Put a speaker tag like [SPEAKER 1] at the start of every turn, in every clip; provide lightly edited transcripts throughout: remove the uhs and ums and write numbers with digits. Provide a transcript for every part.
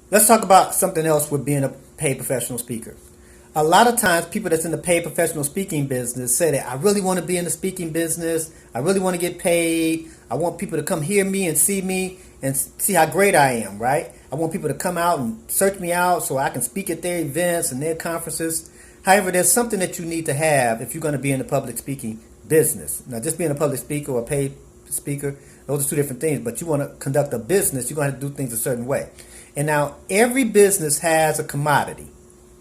[SPEAKER 1] Let's talk about something else with being a paid professional speaker. A lot of times, people that's in the paid professional speaking business say that I really want to be in the speaking business. I really want to get paid. I want people to come hear me and see how great I am, right? I want people to come out and search me out so I can speak at their events and their conferences. However, there's something that you need to have if you're going to be in the public speaking business. Now, just being a public speaker or a paid speaker, those are two different things. But you want to conduct a business, you're going to have to do things a certain way. And now, every business has a commodity.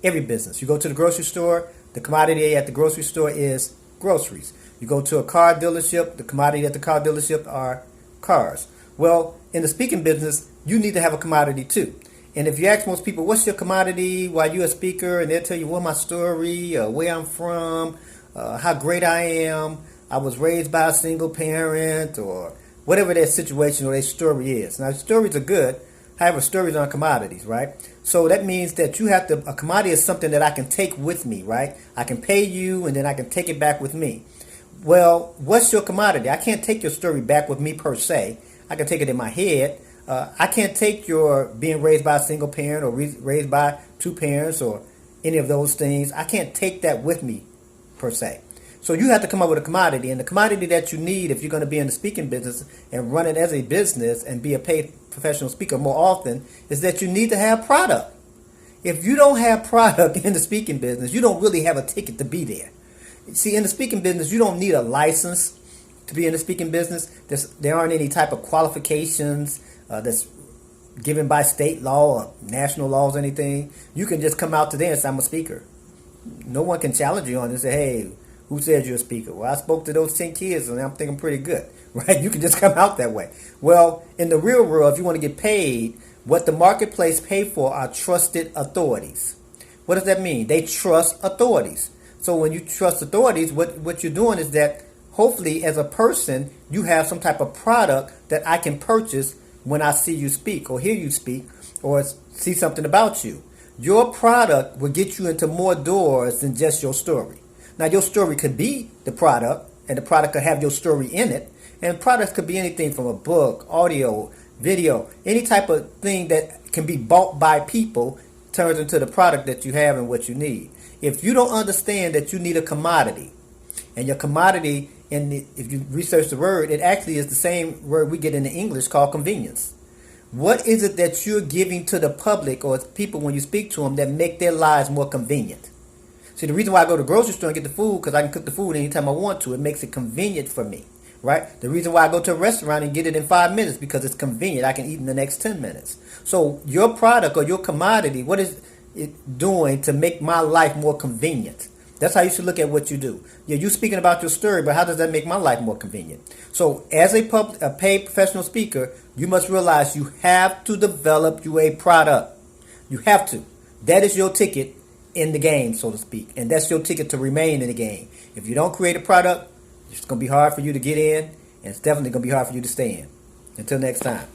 [SPEAKER 1] Every business. You go to the grocery store, the commodity at the grocery store is groceries. You go to a car dealership, the commodity at the car dealership are cars. Well, in the speaking business, you need to have a commodity too. And if you ask most people, what's your commodity while you're a speaker, and they'll tell you, well, my story, where I'm from, how great I am, I was raised by a single parent, or whatever their situation or their story is. Now, stories are good. However, stories aren't commodities, right? So that means that a commodity is something that I can take with me, right? I can pay you and then I can take it back with me. Well, what's your commodity? I can't take your story back with me per se. I can take it in my head. I can't take your being raised by a single parent or raised by two parents or any of those things. I can't take that with me per se. So you have to come up with a commodity, and the commodity that you need if you're going to be in the speaking business and run it as a business and be a paid professional speaker more often is that you need to have product. If you don't have product in the speaking business, you don't really have a ticket to be there. See, in the speaking business, you don't need a license to be in the speaking business. There aren't any type of qualifications that's given by state law or national laws or anything. You can just come out today and say, I'm a speaker. No one can challenge you on it and say, hey, who says you're a speaker? Well, I spoke to those 10 kids and I'm thinking pretty good, right? You can just come out that way. Well, in the real world, if you want to get paid, what the marketplace pay for are trusted authorities. What does that mean? They trust authorities. So when you trust authorities, what you're doing is that hopefully as a person, you have some type of product that I can purchase when I see you speak or hear you speak or see something about you. Your product will get you into more doors than just your story. Now, your story could be the product, and the product could have your story in it. And products could be anything from a book, audio, video, any type of thing that can be bought by people turns into the product that you have and what you need. If you don't understand that you need a commodity, and your commodity, if you research the word, it actually is the same word we get in the English called convenience. What is it that you're giving to the public or people when you speak to them that make their lives more convenient? See, the reason why I go to the grocery store and get the food, because I can cook the food anytime I want to. It makes it convenient for me, right? The reason why I go to a restaurant and get it in 5 minutes, because it's convenient. I can eat in the next 10 minutes. So your product or your commodity, what is it doing to make my life more convenient? That's how you should look at what you do. Yeah, you're speaking about your story, but how does that make my life more convenient? So as a paid professional speaker, you must realize you have to develop you a product. You have to. That is your ticket in the game, so to speak. And that's your ticket to remain in the game. If you don't create a product, it's going to be hard for you to get in, and it's definitely going to be hard for you to stay in. Until next time.